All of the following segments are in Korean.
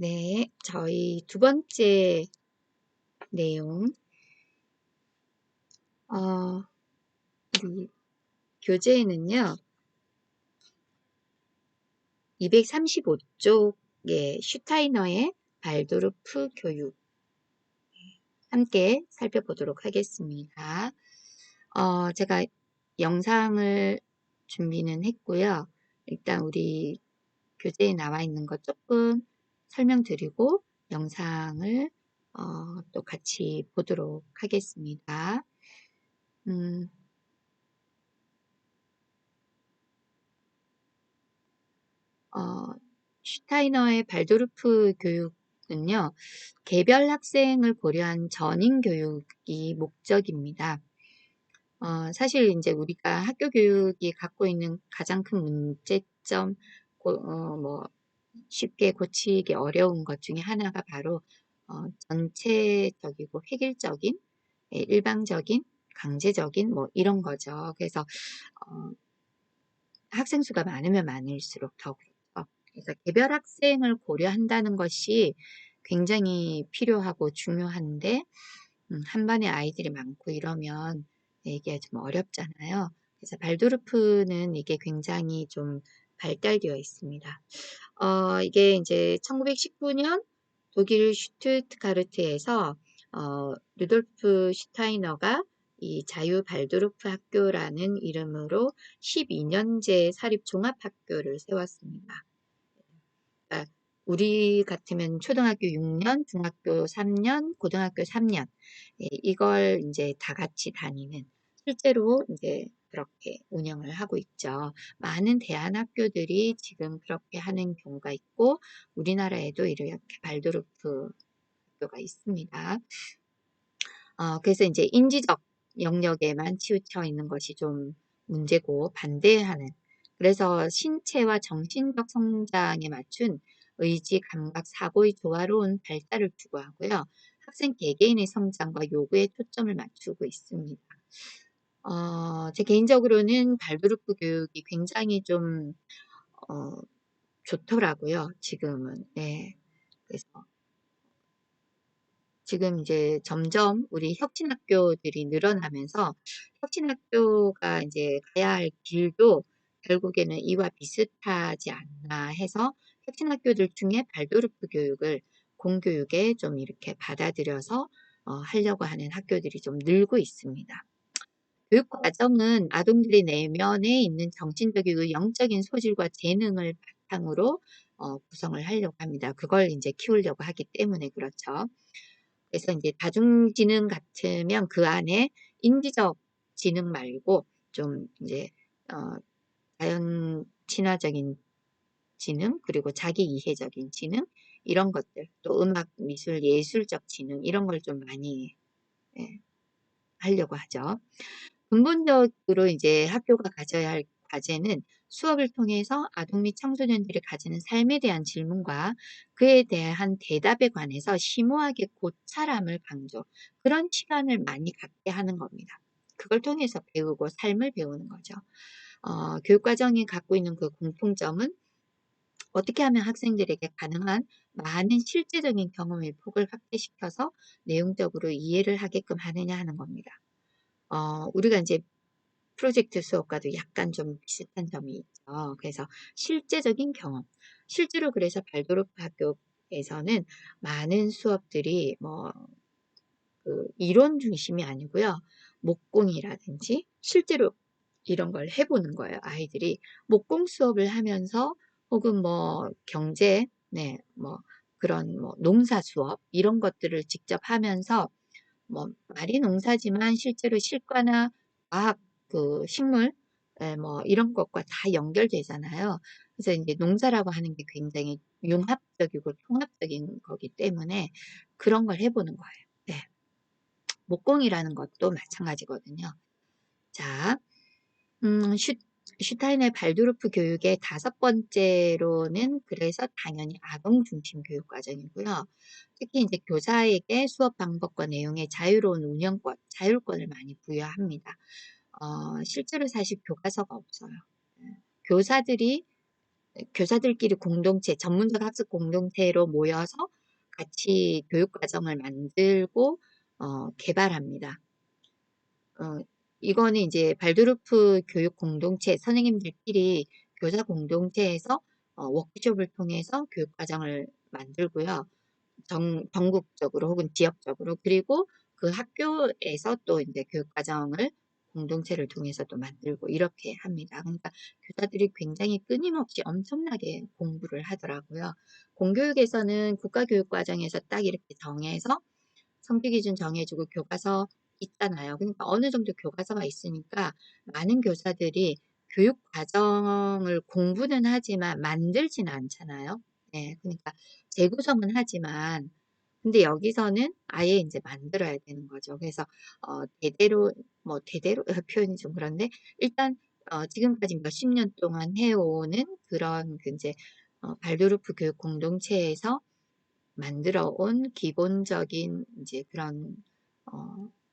네, 저희 두 번째 내용, 우리 교재에는요, 235쪽의 슈타이너의 발도르프 교육 함께 살펴보도록 하겠습니다. 제가 영상을 준비는 했고요. 일단 우리 교재에 나와 있는 것 조금 설명드리고 영상을 또 같이 보도록 하겠습니다. 슈타이너의 발도르프 교육은요, 개별 학생을 고려한 전인 교육이 목적입니다. 사실 이제 우리가 학교 교육이 갖고 있는 가장 큰 문제점, 쉽게 고치기 어려운 것 중에 하나가 바로 전체적이고 획일적인, 일방적인, 강제적인 이런 거죠. 그래서 학생 수가 많으면 많을수록 더 그렇죠. 그래서 개별 학생을 고려한다는 것이 굉장히 필요하고 중요한데 한 반에 아이들이 많고 이러면 이게 좀 어렵잖아요. 그래서 발도르프는 이게 굉장히 좀 발달되어 있습니다. 이게 이제 1919년 독일 슈투트가르트에서 루돌프 슈타이너가 이 자유 발도르프 학교라는 이름으로 12년제 사립 종합학교를 세웠습니다. 그러니까 우리 같으면 초등학교 6년, 중학교 3년, 고등학교 3년 이걸 이제 다 같이 다니는 실제로 이제 그렇게 운영을 하고 있죠. 많은 대안학교들이 지금 그렇게 하는 경우가 있고 우리나라에도 이렇게 발도르프 학교가 있습니다. 그래서 이제 인지적 영역에만 치우쳐 있는 것이 좀 문제고 반대하는 그래서 신체와 정신적 성장에 맞춘 의지, 감각, 사고의 조화로운 발달을 추구하고요. 학생 개개인의 성장과 요구에 초점을 맞추고 있습니다. 제 개인적으로는 발도르프 교육이 굉장히 좀 좋더라고요. 지금은. 네. 그래서 지금 이제 점점 우리 혁신학교들이 늘어나면서 혁신학교가 이제 가야 할 길도 결국에는 이와 비슷하지 않나 해서 혁신학교들 중에 발도르프 교육을 공교육에 좀 이렇게 받아들여서 하려고 하는 학교들이 좀 늘고 있습니다. 교육 과정은 아동들의 내면에 있는 정신적이고 영적인 소질과 재능을 바탕으로 구성을 하려고 합니다. 그걸 이제 키우려고 하기 때문에 그렇죠. 그래서 이제 다중지능 같으면 그 안에 인지적 지능 말고 좀 이제 자연 친화적인 지능 그리고 자기 이해적인 지능 이런 것들 또 음악, 미술, 예술적 지능 이런 걸 좀 많이 하려고 하죠. 근본적으로 이제 학교가 가져야 할 과제는 수업을 통해서 아동 및 청소년들이 가지는 삶에 대한 질문과 그에 대한 대답에 관해서 심오하게 고찰함을 강조, 그런 시간을 많이 갖게 하는 겁니다. 그걸 통해서 배우고 삶을 배우는 거죠. 교육과정이 갖고 있는 그 공통점은 어떻게 하면 학생들에게 가능한 많은 실제적인 경험의 폭을 확대시켜서 내용적으로 이해를 하게끔 하느냐 하는 겁니다. 우리가 이제 프로젝트 수업과도 약간 좀 비슷한 점이 있죠. 그래서 실제적인 경험. 실제로 그래서 발도르프 학교에서는 많은 수업들이 그 이론 중심이 아니고요. 목공이라든지 실제로 이런 걸 해보는 거예요. 아이들이 목공 수업을 하면서 혹은 경제, 그런 농사 수업 이런 것들을 직접 하면서 말이 농사지만 실제로 실과나 과학, 그 식물, 이런 것과 다 연결되잖아요. 그래서 이제 농사라고 하는 게 굉장히 융합적이고 통합적인 거기 때문에 그런 걸 해보는 거예요. 네. 목공이라는 것도 마찬가지거든요. 자, 슈타인의 발도르프 교육의 다섯 번째로는 그래서 당연히 아동 중심 교육 과정이고요. 특히 이제 교사에게 수업 방법과 내용의 자유로운 운영권, 자율권을 많이 부여합니다. 실제로 사실 교과서가 없어요. 교사들이 교사들끼리 공동체, 전문적 학습 공동체로 모여서 같이 교육 과정을 만들고 개발합니다. 이거는 이제 발도르프 교육 공동체 선생님들끼리 교사 공동체에서 워크숍을 통해서 교육 과정을 만들고요. 전국적으로 혹은 지역적으로, 그리고 그 학교에서 또 이제 교육 과정을 공동체를 통해서 또 만들고 이렇게 합니다. 그러니까 교사들이 굉장히 끊임없이 엄청나게 공부를 하더라고요. 공교육에서는 국가교육과정에서 딱 이렇게 정해서 성취 기준 정해주고 교과서 있잖아요. 그러니까 어느 정도 교과서가 있으니까 많은 교사들이 교육 과정을 공부는 하지만 만들지는 않잖아요. 네, 그러니까 재구성은 하지만 근데 여기서는 아예 이제 만들어야 되는 거죠. 그래서 대대로 뭐 대대로 표현이 좀 그런데 일단 지금까지 몇십 년 동안 해오는 그런 그 이제 발도르프 교육 공동체에서 만들어 온 기본적인 이제 그런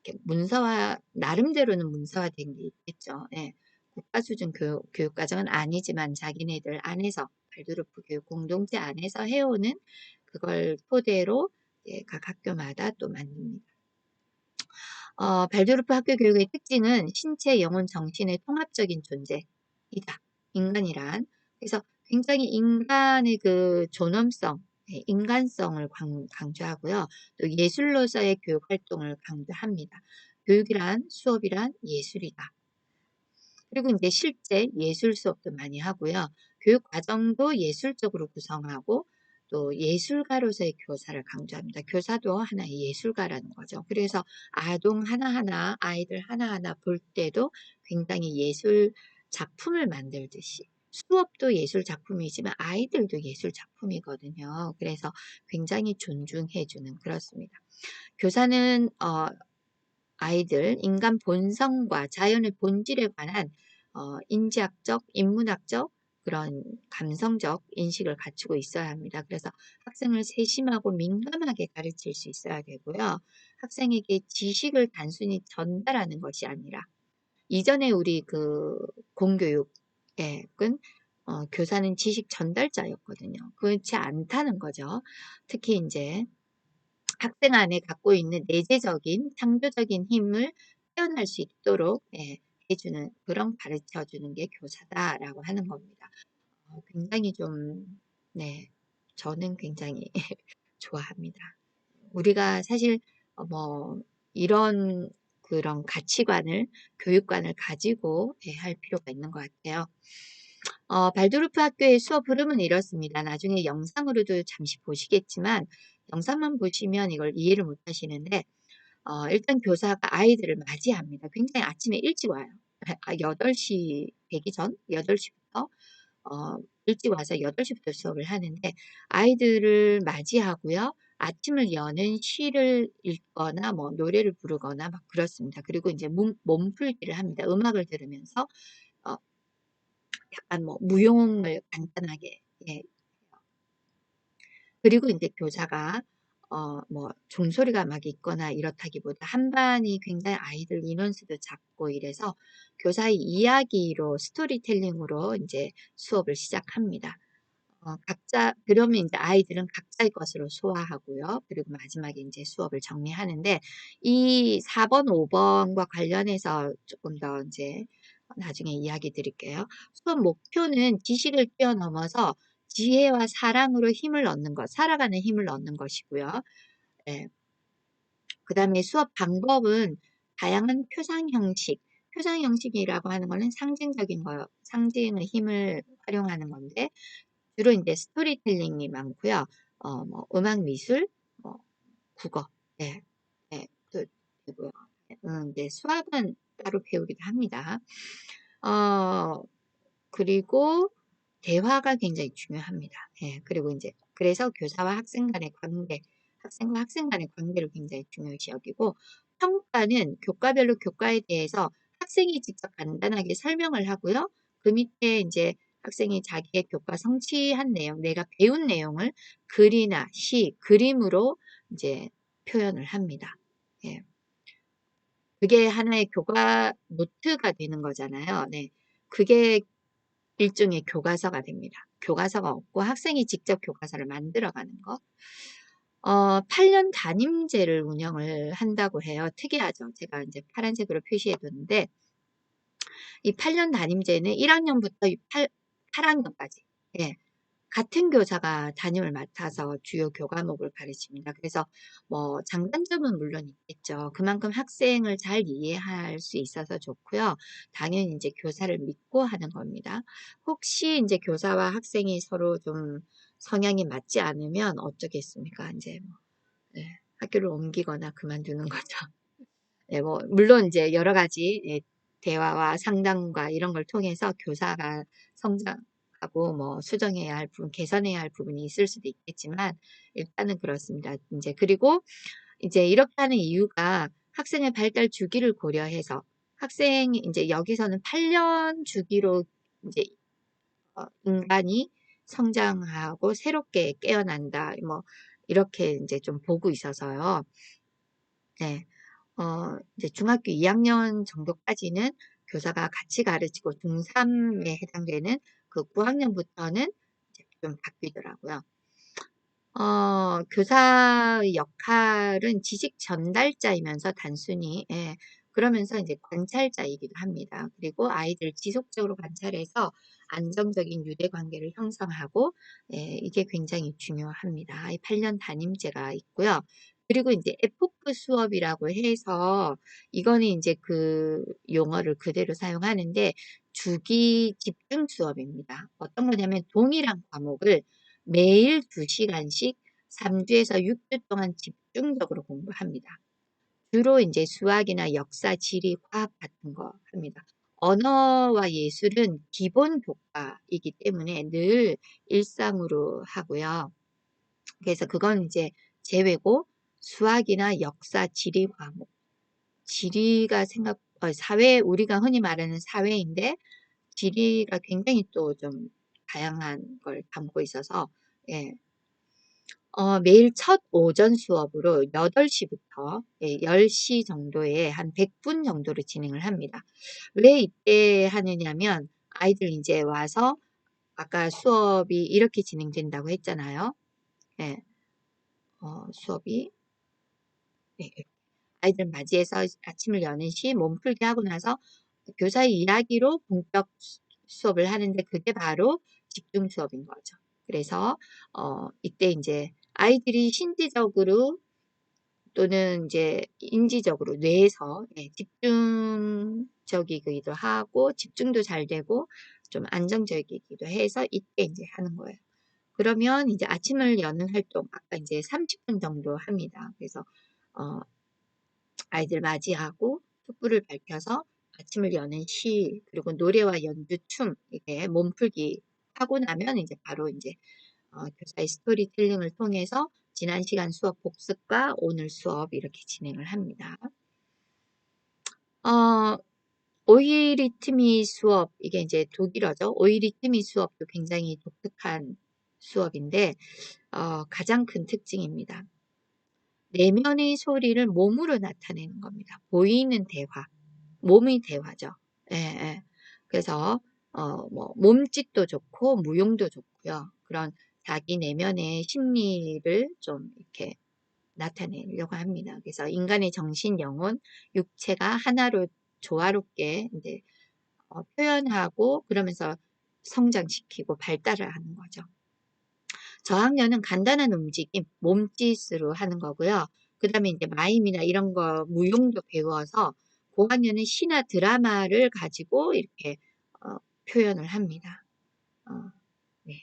이렇게 문서화, 나름대로는 문서화된 게 있겠죠. 예. 국가 수준 교육 과정은 아니지만 자기네들 안에서 발도르프 교육 공동체 안에서 해오는 그걸 토대로 각 학교마다 또 만듭니다. 발도르프 학교 교육의 특징은 신체, 영혼, 정신의 통합적인 존재이다. 인간이란. 그래서 굉장히 인간의 그 존엄성, 인간성을 강조하고요. 또 예술로서의 교육 활동을 강조합니다. 교육이란, 수업이란 예술이다. 그리고 이제 실제 예술 수업도 많이 하고요. 교육 과정도 예술적으로 구성하고 또 예술가로서의 교사를 강조합니다. 교사도 하나의 예술가라는 거죠. 그래서 아동 하나하나, 아이들 하나하나 볼 때도 굉장히 예술 작품을 만들듯이 수업도 예술 작품이지만 아이들도 예술 작품이거든요. 그래서 굉장히 존중해주는 그렇습니다. 교사는 아이들 인간 본성과 자연의 본질에 관한 인지학적, 인문학적 그런 감성적 인식을 갖추고 있어야 합니다. 그래서 학생을 세심하고 민감하게 가르칠 수 있어야 되고요. 학생에게 지식을 단순히 전달하는 것이 아니라 이전에 우리 그 공교육은 교사는 지식 전달자였거든요. 그렇지 않다는 거죠. 특히 이제 학생 안에 갖고 있는 내재적인 창조적인 힘을 표현할 수 있도록 해주는 그런 가르쳐주는 게 교사다라고 하는 겁니다. 굉장히 좀 네, 저는 굉장히 좋아합니다. 우리가 사실 뭐 이런 그런 가치관을 교육관을 가지고 할 필요가 있는 것 같아요. 발도르프 학교의 수업 흐름은 이렇습니다. 나중에 영상으로도 잠시 보시겠지만 영상만 보시면 이걸 이해를 못 하시는데 일단 교사가 아이들을 맞이합니다. 굉장히 아침에 일찍 와요. 8시 되기 전 8시부터 일찍 와서 8시부터 수업을 하는데 아이들을 맞이하고요. 아침을 여는 시를 읽거나 뭐 노래를 부르거나 막 그렇습니다. 그리고 이제 몸풀기를 합니다. 음악을 들으면서 어, 약간 뭐 무용을 간단하게 예. 그리고 이제 교사가 뭐 종소리가 막 있거나 이렇다기보다 한 반이 굉장히 아이들 인원수도 작고 이래서 교사의 이야기로 스토리텔링으로 이제 수업을 시작합니다. 그러면 이제 아이들은 각자의 것으로 소화하고요. 그리고 마지막에 이제 수업을 정리하는데 이 4번, 5번과 관련해서 조금 더 이제 나중에 이야기 드릴게요. 수업 목표는 지식을 뛰어넘어서 지혜와 사랑으로 힘을 얻는 것, 살아가는 힘을 얻는 것이고요. 예. 그 다음에 수업 방법은 다양한 표상 형식이라고 하는 거는 상징적인 거, 상징의 힘을 활용하는 건데 주로 이제 스토리텔링이 많고요. 뭐 음악 미술, 뭐 국어, 네, 네, 또 되고요. 이제 수학은 따로 배우기도 합니다. 그리고 대화가 굉장히 중요합니다. 예, 그리고 이제 그래서 교사와 학생 간의 관계, 학생과 학생 간의 관계를 굉장히 중요시 여기고 평가는 교과별로 교과에 대해서 학생이 직접 간단하게 설명을 하고요. 그 밑에 이제 학생이 자기의 교과 성취한 내용, 내가 배운 내용을 글이나 시, 그림으로 이제 표현을 합니다. 예. 그게 하나의 교과 노트가 되는 거잖아요. 네. 그게 일종의 교과서가 됩니다. 교과서가 없고 학생이 직접 교과서를 만들어가는 거. 8년 담임제를 운영을 한다고 해요. 특이하죠. 제가 이제 파란색으로 표시해 뒀는데 이 8년 담임제는 1학년부터 8학년까지 같은 교사가 담임을 맡아서 주요 교과목을 가르칩니다. 그래서 뭐 장단점은 물론 있겠죠. 그만큼 학생을 잘 이해할 수 있어서 좋고요. 당연히 이제 교사를 믿고 하는 겁니다. 혹시 이제 교사와 학생이 서로 좀 성향이 맞지 않으면 어쩌겠습니까? 이제 뭐 학교를 옮기거나 그만두는 거죠. 뭐 물론 이제 여러 가지 대화와 상담과 이런 걸 통해서 교사가 성장하고 뭐 수정해야 할 부분, 개선해야 할 부분이 있을 수도 있겠지만 일단은 그렇습니다. 이제 그리고 이제 이렇게 하는 이유가 학생의 발달 주기를 고려해서 학생이 이제 여기서는 8년 주기로 이제 인간이 성장하고 새롭게 깨어난다. 뭐 이렇게 이제 좀 보고 있어서요. 네. 이제 중학교 2학년 정도까지는 교사가 같이 가르치고 중3에 해당되는 그 9학년부터는 이제 좀 바뀌더라고요. 교사의 역할은 지식 전달자이면서 단순히, 그러면서 이제 관찰자이기도 합니다. 그리고 아이들 지속적으로 관찰해서 안정적인 유대 관계를 형성하고, 이게 굉장히 중요합니다. 8년 담임제가 있고요. 그리고 이제 에포크 수업이라고 해서 이거는 이제 그 용어를 그대로 사용하는데 주기 집중 수업입니다. 어떤 거냐면 동일한 과목을 매일 2시간씩 3주에서 6주 동안 집중적으로 공부합니다. 주로 이제 수학이나 역사, 지리, 과학 같은 거 합니다. 언어와 예술은 기본 교과이기 때문에 늘 일상으로 하고요. 그래서 그건 이제 제외고 수학이나 역사, 지리 과목. 지리가 사회, 우리가 흔히 말하는 사회인데 지리가 굉장히 또 좀 다양한 걸 담고 있어서 매일 첫 오전 수업으로 8시부터 10시 정도에 한 100분 정도로 진행을 합니다. 왜 이때 하느냐면 아이들 이제 와서 아까 수업이 이렇게 진행된다고 했잖아요. 수업이 아이들 맞이해서 아침을 여는 시 몸풀기 하고 나서 교사의 이야기로 본격 수업을 하는데 그게 바로 집중 수업인 거죠. 그래서 이때 이제 아이들이 신지적으로 또는 이제 인지적으로 뇌에서 집중적이기도 하고 집중도 잘 되고 좀 안정적이기도 해서 이때 이제 하는 거예요. 그러면 이제 아침을 여는 활동 아까 이제 30분 정도 합니다. 그래서 아이들 맞이하고 촛불을 밝혀서 아침을 여는 시 그리고 노래와 연주, 춤 이게 몸풀기 하고 나면 이제 바로 이제 교사의 스토리텔링을 통해서 지난 시간 수업 복습과 오늘 수업 이렇게 진행을 합니다. 오이리트미 수업 이게 이제 독일어죠. 오이리트미 수업도 굉장히 독특한 수업인데 가장 큰 특징입니다. 내면의 소리를 몸으로 나타내는 겁니다. 보이는 대화, 몸의 대화죠. 그래서 뭐 몸짓도 좋고 무용도 좋고요. 그런 자기 내면의 심리를 좀 이렇게 나타내려고 합니다. 그래서 인간의 정신, 영혼, 육체가 하나로 조화롭게 이제 표현하고 그러면서 성장시키고 발달을 하는 거죠. 저학년은 간단한 움직임, 몸짓으로 하는 거고요. 그 다음에 이제 마임이나 이런 거 무용도 배워서 고학년은 시나 드라마를 가지고 이렇게 표현을 합니다. 네.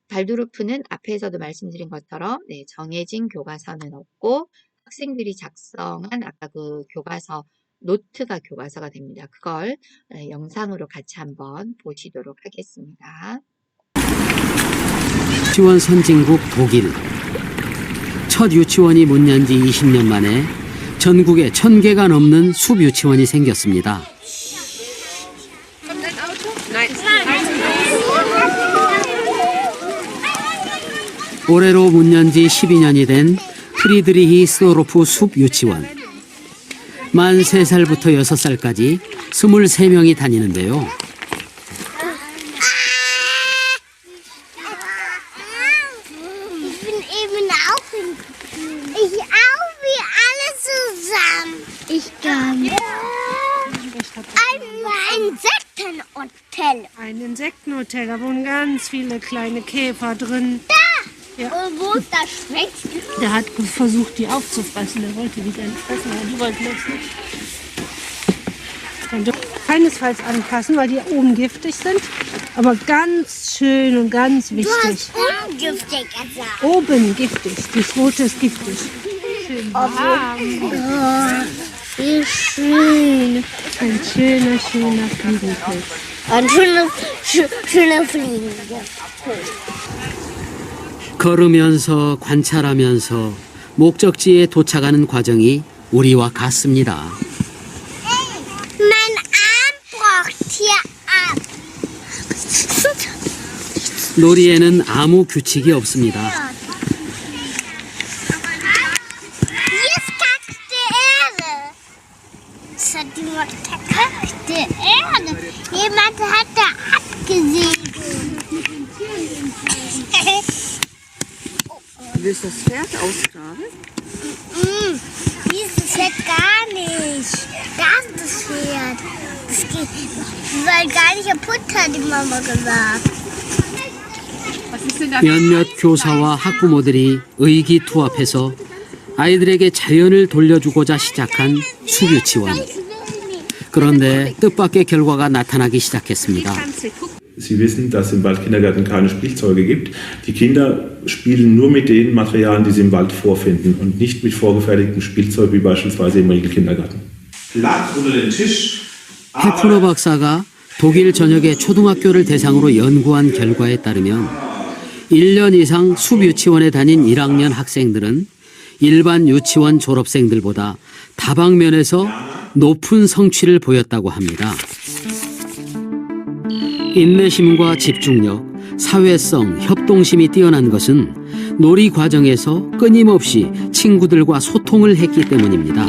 발도르프는 앞에서도 말씀드린 것처럼 정해진 교과서는 없고 학생들이 작성한 아까 그 교과서 노트가 교과서가 됩니다. 그걸 영상으로 같이 한번 보시도록 하겠습니다. 유치원 선진국 독일. 첫 유치원이 문 연 지 20년 만에 전국에 1000개가 넘는 숲유치원이 생겼습니다. 올해로 문 연 지 12년이 된 프리드리히 스도로프 숲유치원. 만 3살부터 6살까지 23명이 다니는데요. Ich auch, wie alle zusammen. Ich gar nicht. Ein Insektenhotel. Ein Insektenhotel, da wohnen ganz viele kleine Käfer drin. Da! Ja. Und wo ist das Schwächste? Der hat versucht, die aufzufressen. Der wollte die dann fressen, aber die wollten das nicht. Dann dürfen wir keinesfalls anfassen, weil die oben giftig sind. Aber ganz schön und ganz Du wichtig. hast ungiftig gesagt. Oben giftig, das rote ist giftig. Schön warm. Wie schön. Ein schöner Fliegenpilz. Ein schöner Fliegen. 걸으면서 관찰하면서 목적지에 도착하는 과정이 우리와 같습니다. Mein Arm braucht hier ab. 놀이에는 아무 규칙이 없습니다. Hier ist kackte Erde. Das hat jemand verkackte Erde. Jemand hat da abgesägt. Willst du das Pferd ausgraben? Dieses Pferd gar nicht. Das ist das Pferd. Das geht, soll gar nicht kaputt, hat die Mama gesagt. 몇몇 교사와 학부모들이 의기투합해서 아이들에게 자연을 돌려주고자 시작한 수유치원. 그런데 뜻밖의 결과가 나타나기 시작했습니다. Sie wissen, dass es im Waldkindergarten keine Spielzeuge gibt. Die Kinder spielen nur mit den Materialien, die sie im Wald vorfinden und nicht mit vorgefertigtem Spielzeug wie beispielsweise im Regelkindergarten. Blatt unter den Tisch. 헤프너 박사가 독일 전역의 초등학교를 대상으로 연구한 결과에 따르면 1년 이상 숲유치원에 다닌 1학년 학생들은 일반 유치원 졸업생들보다 다방면에서 높은 성취를 보였다고 합니다. 인내심과 집중력, 사회성, 협동심이 뛰어난 것은 놀이 과정에서 끊임없이 친구들과 소통을 했기 때문입니다.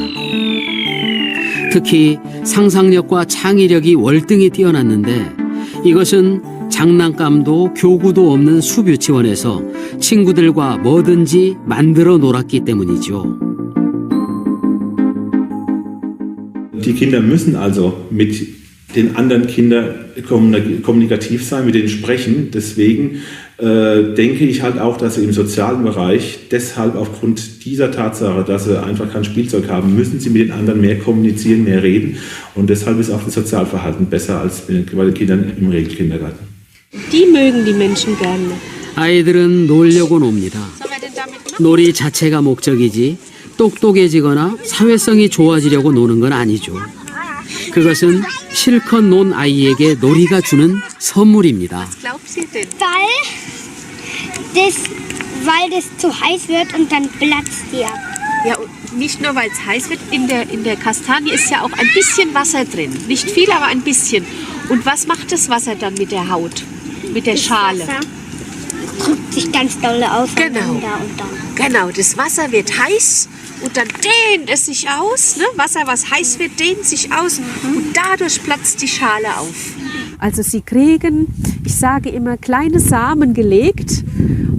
특히 상상력과 창의력이 월등히 뛰어났는데 이것은 장난감도 교구도 없는 숲유치원에서 친구들과 뭐든지 만들어 놀았기 때문이죠. Die Kinder müssen also mit den anderen Kindern kommunikativ sein, mit denen sprechen. Deswegen denke ich halt auch, dass sie im sozialen Bereich deshalb aufgrund dieser Tatsache, dass sie einfach kein Spielzeug haben, müssen sie mit den anderen mehr kommunizieren, mehr reden. Und deshalb ist auch das Sozialverhalten besser als bei den Kindern im Regelkindergarten. Die mögen die Menschen gerne. 아이들은 놀려고 놉니다. 놀이 자체가 목적이지 똑똑해지거나 사회성이 좋아지려고 노는 건 아니죠. 그것은 실컷 논 아이에게 놀이가 주는 선물입니다. Weil das zu heiß wird und dann platzt die ab. Ja, und nicht nur, weil es heiß wird, in der Kastanie ist ja auch ein bisschen Wasser drin. Nicht viel, aber ein bisschen. Und was macht das Wasser dann mit der Haut, mit der Schale? Wasser drückt sich ganz doll auf. Genau. Und dann. Genau, das Wasser wird heiß und dann dehnt es sich aus. Ne? Wasser, was heiß wird, dehnt sich aus und dadurch platzt die Schale auf. Also sie kriegen, ich sage immer, kleine Samen gelegt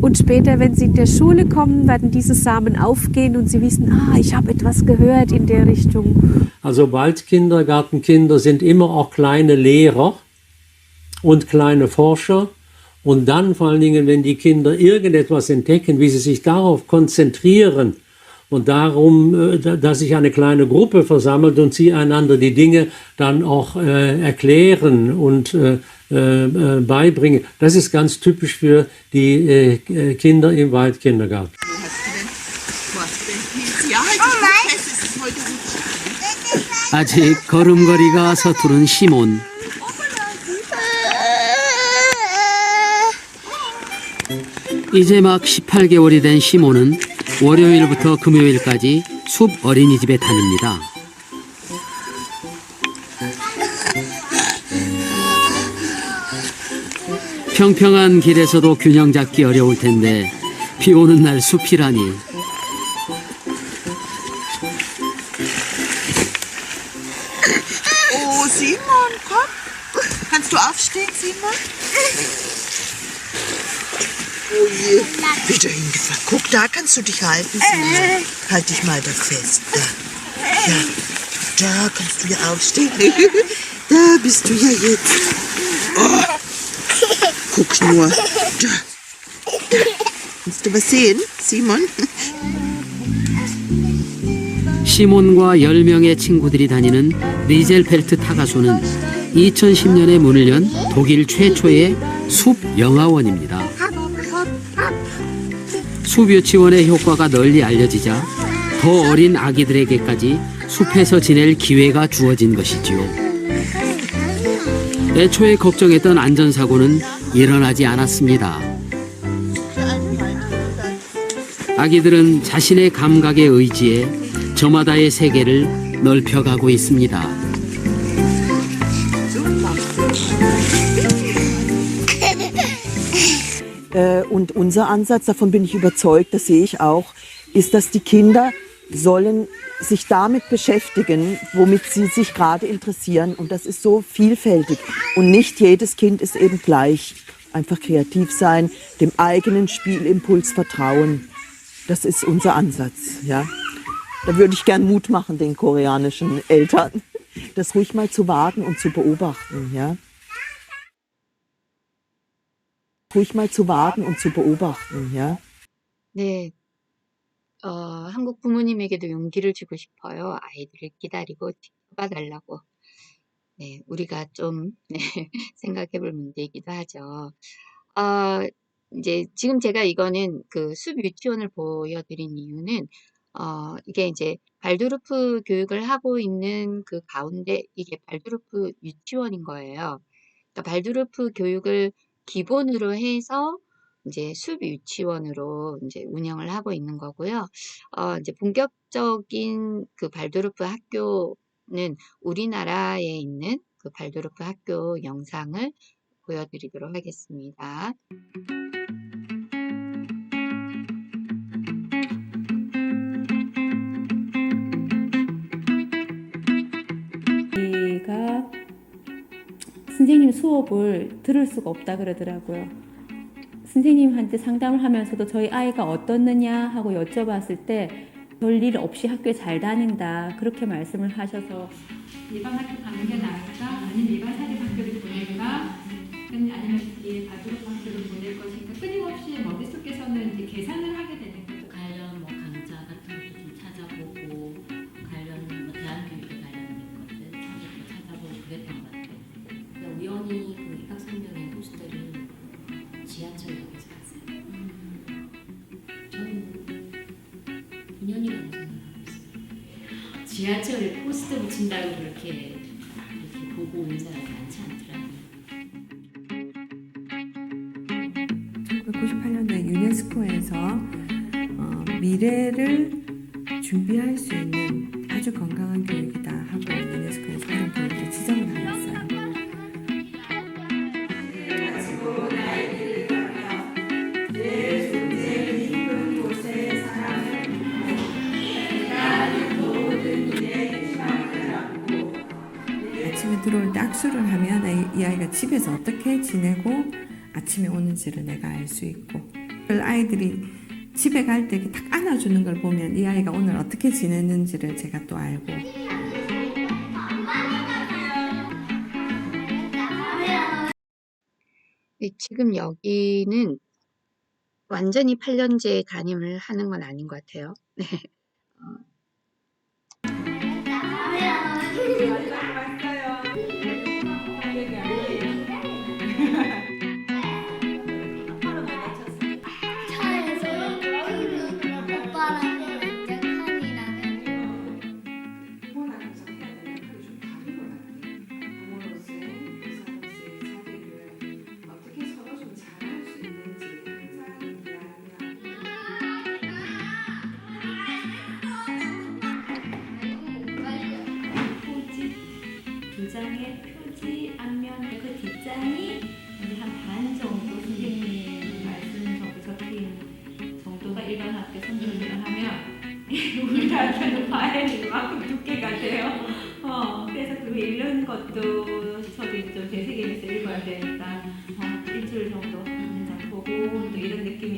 und später, wenn sie in der Schule kommen, werden diese Samen aufgehen und sie wissen, ich habe etwas gehört in der Richtung. Also Waldkindergartenkinder sind immer auch kleine Lehrer und kleine Forscher. Und dann vor allen Dingen, wenn die Kinder irgendetwas entdecken, wie sie sich darauf konzentrieren und darum, dass sich eine kleine Gruppe versammelt und sie einander die Dinge dann auch erklären und beibringen. Das ist ganz typisch für die Kinder im Waldkindergarten. 아직 걸음걸이가 서투른 시몬. 이제 막 18개월이 된 시몬은 월요일부터 금요일까지 숲 어린이집에 다닙니다. 평평한 길에서도 균형 잡기 어려울 텐데 비 오는 날 숲이라니. Oh, Simon, komm. Kannst du aufstehen, Simon? Oh je, wieder hingefallen. Guck, da kannst du dich halten, Simon. Halt dich mal da fest. Da. Ja, da kannst du ja aufstehen. Da bist du ja jetzt. Oh. Guck nur. Da. Kannst du was sehen, Simon? 시몬과 10명의 친구들이 다니는 리젤펠트 타가소는 2010년에 문을 연 독일 최초의 숲 영아원입니다. 숲 유치원의 효과가 널리 알려지자 더 어린 아기들에게까지 숲에서 지낼 기회가 주어진 것이지요. 애초에 걱정했던 안전사고는 일어나지 않았습니다. 아기들은 자신의 감각에 의지해 저마다의 세계를 넓혀가고 있습니다. Und unser Ansatz, davon bin ich überzeugt, das sehe ich auch, ist, dass die Kinder sollen sich damit beschäftigen, womit sie sich gerade interessieren. Und das ist so vielfältig. Und nicht jedes Kind ist eben gleich. Einfach kreativ sein, dem eigenen Spielimpuls vertrauen. Das ist unser Ansatz, ja. Da würde ich gern Mut machen den koreanischen Eltern, das ruhig mal zu wagen und zu beobachten, ja. Ruhig mal zu wagen und zu beobachten, ja. 네, 한국 부모님에게도 용기를 주고 싶어요. 아이들을 기다리고 지켜봐 달라고. 네, 우리가 좀 네, 생각해 볼 문제이기도 하죠. 이제 지금 제가 이거는 그 숲 유치원을 보여드린 이유는 이게 이제 발도르프 교육을 하고 있는 그 가운데 이게 발도르프 유치원인 거예요. 그러니까 발도르프 교육을 기본으로 해서 이제 숲 유치원으로 이제 운영을 하고 있는 거고요. 이제 본격적인 그 발도르프 학교는 우리나라에 있는 그 발도르프 학교 영상을 보여드리도록 하겠습니다. 제가 선생님 수업을 들을 수가 없다 그러더라고요. 선생님한테 상담을 하면서도 저희 아이가 어떻느냐 하고 여쭤봤을 때 별일 없이 학교에 잘 다닌다 그렇게 말씀을 하셔서 일반 학교 가는 게 나을까? 아니면 일반 사립 학교를 보낼까? 아니면 발도르프 학교를 보낼 것인가? 끊임없이 머릿속에서는 이제 계산을 하게 되는 거죠. 관련 강좌 같은 것도 좀 찾아보고 관련 대한교육에 관련된 것들 찾아보고 그랬던 것 같아요. 우연히 그 입학설명회 포스터를 지하철역에서 봤어요. 저는 2년이라고 생각하고 있어요. 지하철에 포스터 붙인다고 그렇게 보고 온 사람이 많지 않더라고요. 1998년도에 유네스코에서 미래를 준비할 수 있는 아주 건강한 교육이다 하고 유네스코에서 그런 교육을 지정을 하였어요. 아침에 들어올 때 악수를 하면 이 아이가 집에서 어떻게 지내고 아침에 오는지를 내가 알 수 있고 아이들이 집에 갈 때 딱 안아주는 걸 보면 이 아이가 오늘 어떻게 지냈는지를 제가 또 알고 네, 지금 여기는 완전히 8년제 담임을 하는 건 아닌 것 같아요. 네. 두 장의 표지 앞면 그 뒷장이 한 반 정도 선생님 말씀 정도 적힌 정도가 일반 학교 선생님을 하면 우리 학교는 과외는 이만큼 두께가 돼요. 그래서 그거 읽는 것도 저도 좀 되새기면서 읽어야 되니까 일주일 정도 보고 또 이런 느낌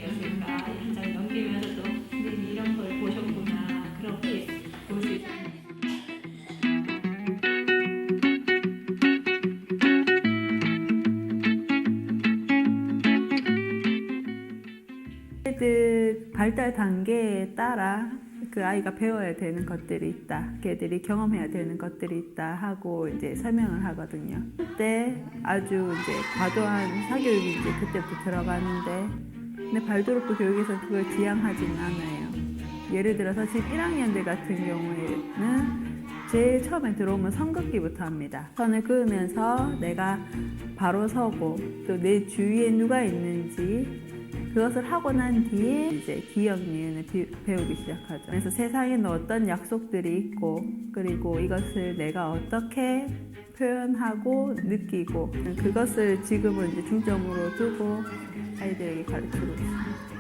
아이들 발달 단계에 따라 그 아이가 배워야 되는 것들이 있다. 걔들이 경험해야 되는 것들이 있다 하고 이제 설명을 하거든요. 그때 아주 이제 과도한 사교육이 이제 그때부터 들어가는데, 근데 발도르프 교육에서 그걸 지향하지는 않아요. 예를 들어서 지금 1학년들 같은 경우에는 제일 처음에 들어오면 선긋기부터 합니다. 선을 그으면서 내가 바로 서고 또 내 주위에 누가 있는지 그것을 하고 난 뒤에 이제 기억 니은을 배우기 시작하죠. 그래서 세상에는 어떤 약속들이 있고 그리고 이것을 내가 어떻게 표현하고 느끼고 그것을 지금은 이제 중점으로 두고 아이들에게 가르치고 있습니다.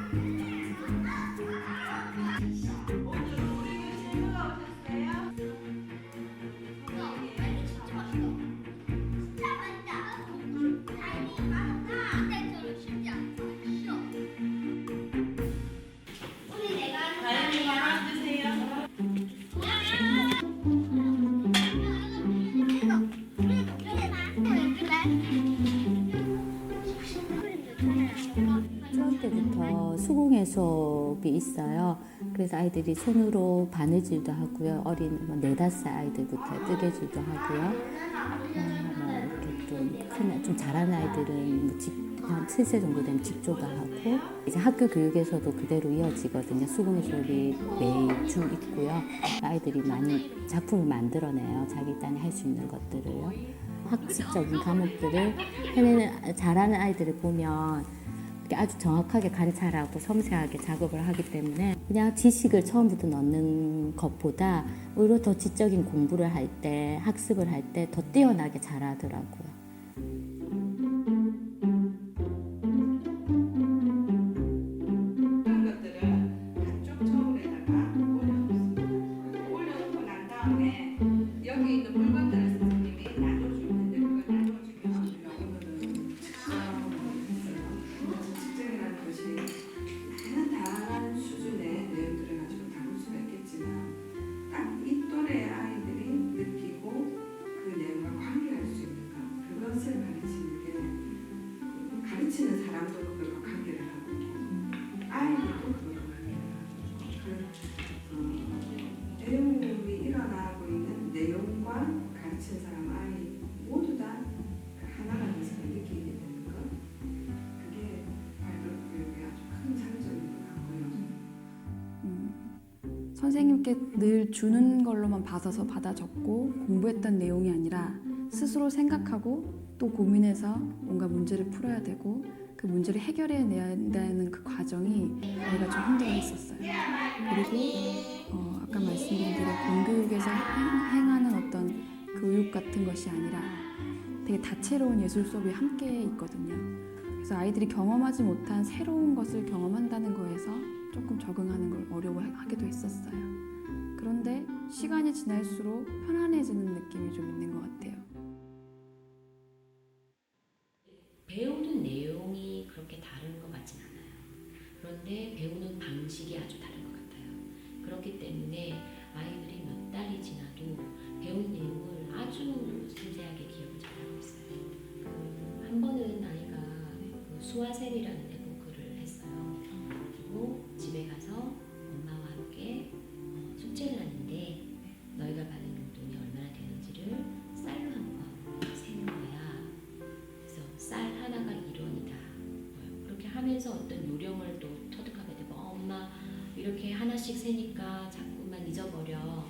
초등 때부터 수공예 수업이 있어요. 그래서 아이들이 손으로 바느질도 하고요. 어린 4, 5살 아이들부터 뜨개질도 하고요. 이렇게 좀 잘하는 아이들은 한 7세 정도 되면 집조도 하고, 이제 학교 교육에서도 그대로 이어지거든요. 수공예 수업이 매주 있고요. 아이들이 많이 작품을 만들어내요. 자기 딴에 할 수 있는 것들을요. 학습적인 과목들을 잘하는 아이들을 보면 아주 정확하게 관찰하고 섬세하게 작업을 하기 때문에 그냥 지식을 처음부터 넣는 것보다 오히려 더 지적인 공부를 할 때, 학습을 할 때 더 뛰어나게 잘하더라고요. 그런 것들은 한쪽 저울에다가 올려놓고 난 다음에 여기 있는 물건들을 선생님이 나눠줄 텐데 그걸 나눠주면 오늘은 측정이라는 것이 많은 다양한 수준의 내용들을 가지고 다룰 수가 있겠지만 딱 이 또래 아이들이 느끼고 그 내용과 관계할 수 있는가, 그것을 가르치는 게 가르치는 사람도 그걸과 관계를 하고 아이들도 그걸과 관계를 하고 내용이 일어나고 있는 내용과 가르치는 사람 아이 모두 다 하나라는 것을 느끼게 되는 것, 그게 발도르프 교육의 아주 큰 장점인 것 같고요. 선생님께 늘 주는 걸로만 받아서 받아 적고 공부했던 내용이 아니라 스스로 생각하고 또 고민해서 뭔가 문제를 풀어야 되고 그 문제를 해결해 내야 한다는 그 과정이 아이가 좀 힘들어했었어요. 그리고 아까 말씀드린 대로 공교육에서 행하는 어떤 교육 같은 것이 아니라 되게 다채로운 예술 수업이 함께 있거든요. 그래서 아이들이 경험하지 못한 새로운 것을 경험한다는 거에서 조금 적응하는 걸 어려워하기도 했었어요. 그런데 시간이 지날수록 편안해지는 느낌이 좀 있는 것 같아요. 배우는 내용이 그렇게 다른 것 같진 않아요. 그런데 배우는 방식이 아주 다른 것 같아요. 그렇기 때문에 아이들이 몇 달이 지나도 배운 내용을 아주 섬세하게 기억을 잘하고 있어요. 한 번은 아이가 수화셀이라는 에보크를 했어요. 그리고 집에 가서 엄마와 함께 숙제를 하는데 너희가 받은 용돈이 얼마나 되는지를 쌀로 한번 세는 거야. 그래서 쌀 하나가 1원이다. 그렇게 하면서 어떤 요령을 또 터득하게 되고 엄마 이렇게 하나씩 세니까 자꾸만 잊어버려.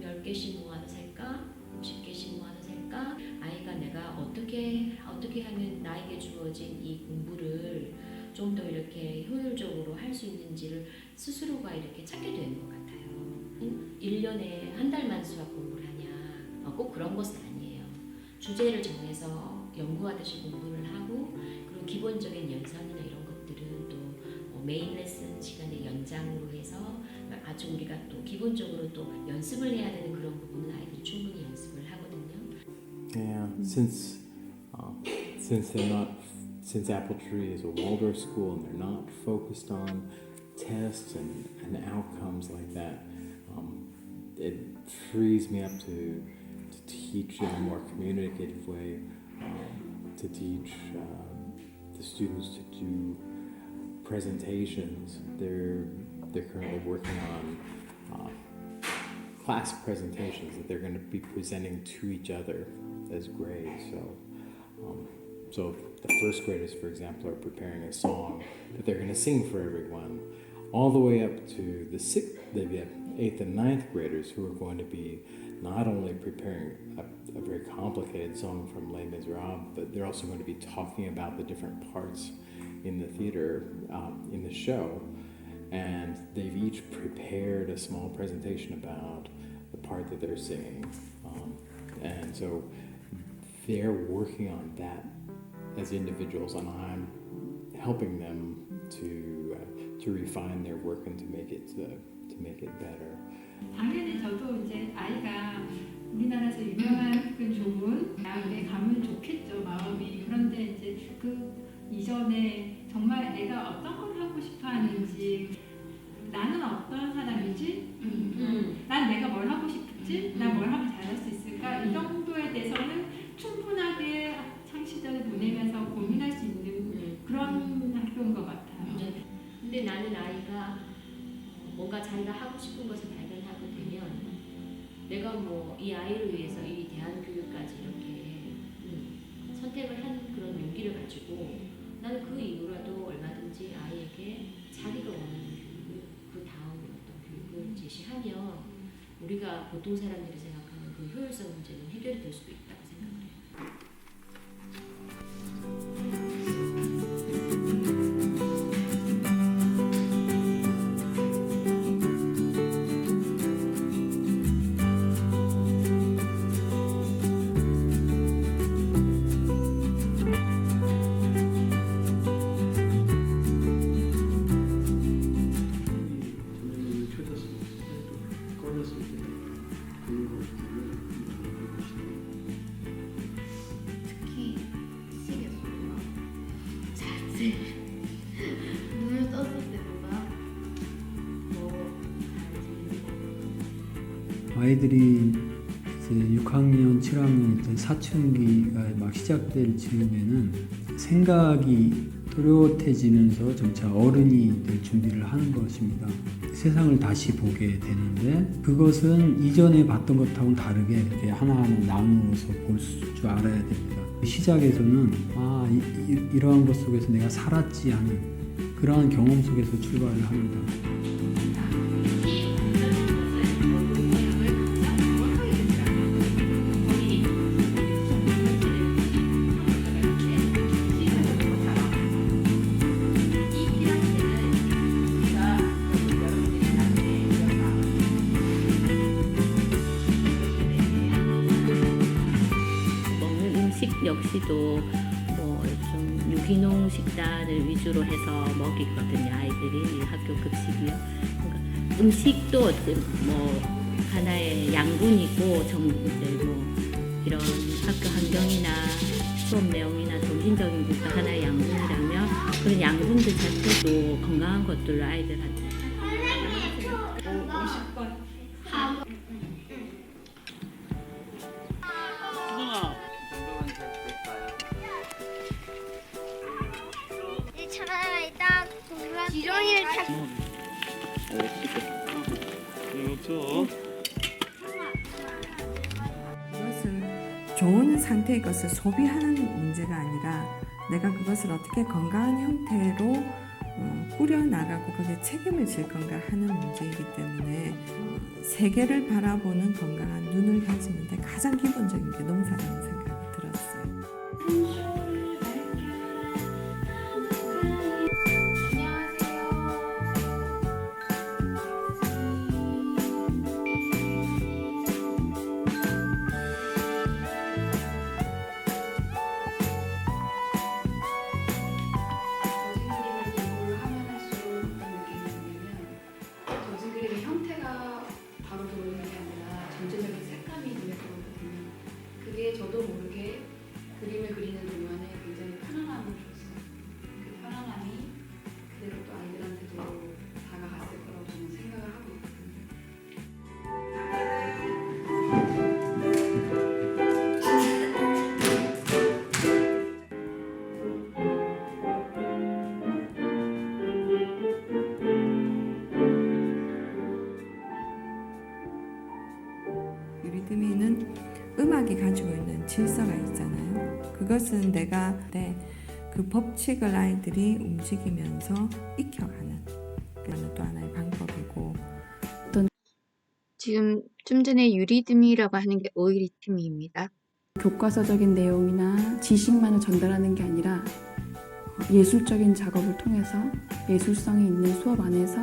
10개씩 모아서 살까? 50개씩 모아서 살까? 아이가 내가 어떻게 하면 나에게 주어진 이 공부를 좀 더 이렇게 효율적으로 할 수 있는지를 스스로가 이렇게 찾게 되는 것 같아요. 1년에 한 달만 수학 공부를 하냐? 꼭 그런 것은 아니에요. 주제를 정해서 연구하듯이 공부를 하고 그리고 기본적인 연산이나 이런 것들은 또 메인 레슨 시간의 연장으로 해서 아주 우리가 또 기본적으로 또 연습을 해야 되는 그런 부분은 아이들이 충분히 연습을 하거든요. Yeah, since Apple Tree is a Waldorf school and they're not focused on tests and outcomes like that, it frees me up to teach in a more communicative way, to teach the students to do presentations. They're currently working on class presentations that they're going to be presenting to each other as grades. So the first graders, for example, are preparing a song that they're going to sing for everyone, all the way up to the 8th and 9th graders, who are going to be not only preparing a very complicated song from Les Miserables, but they're also going to be talking about the different parts in the theater, in the show. And they've each prepared a small presentation about the part that they're singing. And so they're working on that as individuals, and I'm helping them to refine their work and to make it better. 당연히 저도 이제 아이가 우리나라에서 유명한 혹은 좋은 대학에 가면 좋겠죠, 마음이. 그런데 이제 그 이전에 정말 애가 어떤 걸 하고 싶어 하는지, 나는 어떤 사람이지? 난 내가 뭘 하고 싶지? 난 뭘 하면 잘할 수 있을까? 이 정도에 대해서는 충분하게 학창 시절을 보내면서 고민할 수 있는 그런 학교인 것 같아요. 근데 나는 아이가 뭔가 자기가 하고 싶은 것을 발견하게 되면 내가 뭐 이 아이를 위해서 이 대안교육까지 이렇게 선택을 한 그런 용기를 가지고 나는 그 이후로도 얼마든지 아이에게 자기가 원하는 교육을, 그 다음 어떤 교육을 제시하면 우리가 보통 사람들이 생각하는 그 효율성 문제는 해결이 될 수도 있다고 생각해요. 눈을 떴을 때보다 아이들이 이제 6학년, 7학년 때 사춘기가 막 시작될 즈음에는 생각이 또렷해지면서 점차 어른이 될 준비를 하는 것입니다. 세상을 다시 보게 되는데 그것은 이전에 봤던 것하고는 다르게 이렇게 하나하나 나누어서 볼 줄 알아야 됩니다. 시작에서는 이러한 것 속에서 내가 살았지 하는 그러한 경험 속에서 출발을 합니다. 역시도 뭐 좀 유기농 식단을 위주로 해서 먹이거든요, 아이들이. 학교 급식이요. 그러니까 음식도 뭐 하나의 양분이고 이제 뭐 이런 학교 환경이나 수업 내용이나 정신적인 것도 하나의 양분이라면 그런 양분들 자체도 건강한 것들로 아이들한테. 지렁이를 찾. 그것을 좋은 상태의 것을 소비하는 문제가 아니라 내가 그것을 어떻게 건강한 형태로 꾸려나가고 거기에 책임을 질 건가 하는 문제이기 때문에 세계를 바라보는 건강한 눈을 가지는데 가장 기본적인 게 농사라는 생각이 들었어요. 저도 모르게 질서가 있잖아요. 그것은 내가 그 법칙을 아이들이 움직이면서 익혀가는 그런 또 하나의 방법이고 지금 좀 전에 유리듬이라고 하는 게 오이리즘입니다. 교과서적인 내용이나 지식만을 전달하는 게 아니라 예술적인 작업을 통해서 예술성이 있는 수업 안에서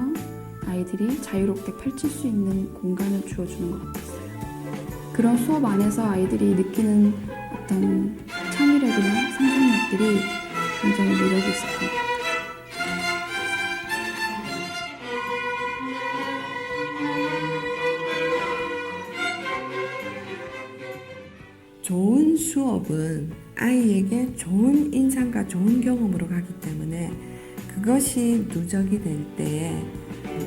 아이들이 자유롭게 펼칠 수 있는 공간을 주어주는 것 같았어요. 그런 수업 안에서 아이들이 느끼는 어떤 창의력이나 상상력들이 굉장히 매력이 있었던 것 같아요. 좋은 수업은 아이에게 좋은 인상과 좋은 경험으로 가기 때문에 그것이 누적이 될 때에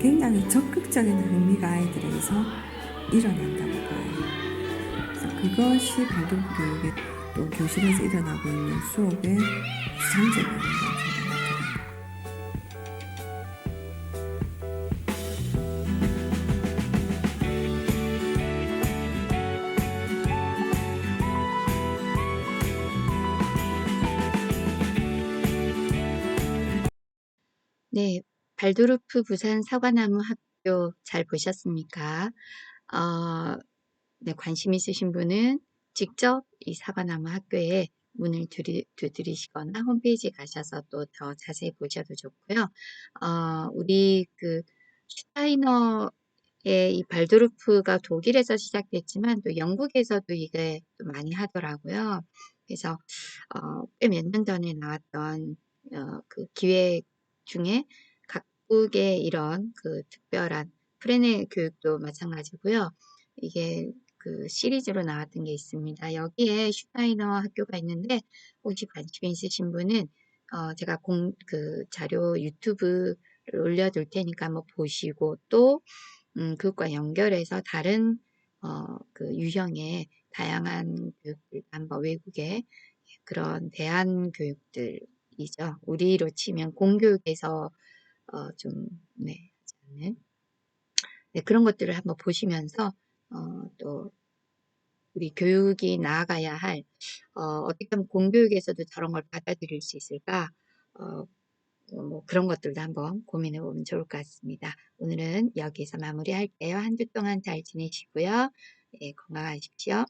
굉장히 적극적인 흥미가 아이들에게서 일어난다고 봐요. 그래서 그것이 발달 교육의 또 교실에서 일어나고 있는 수업의 장점이 아닌가 생각합니다. 네, 발도르프 부산 사과나무 학교 잘 보셨습니까? 네, 관심 있으신 분은 직접 이 사과나무 학교에 문을 두드리시거나 홈페이지 가셔서 또 더 자세히 보셔도 좋고요. 우리 그 슈타이너의 이 발도르프가 독일에서 시작됐지만 또 영국에서도 이게 또 많이 하더라고요. 그래서 꽤 몇 년 전에 나왔던 그 기획 중에 각국의 이런 그 특별한 프레네 교육도 마찬가지고요. 이게 그 시리즈로 나왔던 게 있습니다. 여기에 슈타이너 학교가 있는데 혹시 관심 있으신 분은 제가 그 자료 유튜브를 올려둘 테니까 한번 보시고 또 그것과 연결해서 다른 그 유형의 다양한 교육들 한번 외국의 그런 대안 교육들이죠. 우리로 치면 공교육에서 좀 네, 하지 않는 네, 그런 것들을 한번 보시면서 또 우리 교육이 나아가야 할 어떻게 하면 공교육에서도 저런 걸 받아들일 수 있을까? 뭐 그런 것들도 한번 고민해 보면 좋을 것 같습니다. 오늘은 여기서 마무리할게요. 한 주 동안 잘 지내시고요. 예, 건강하십시오.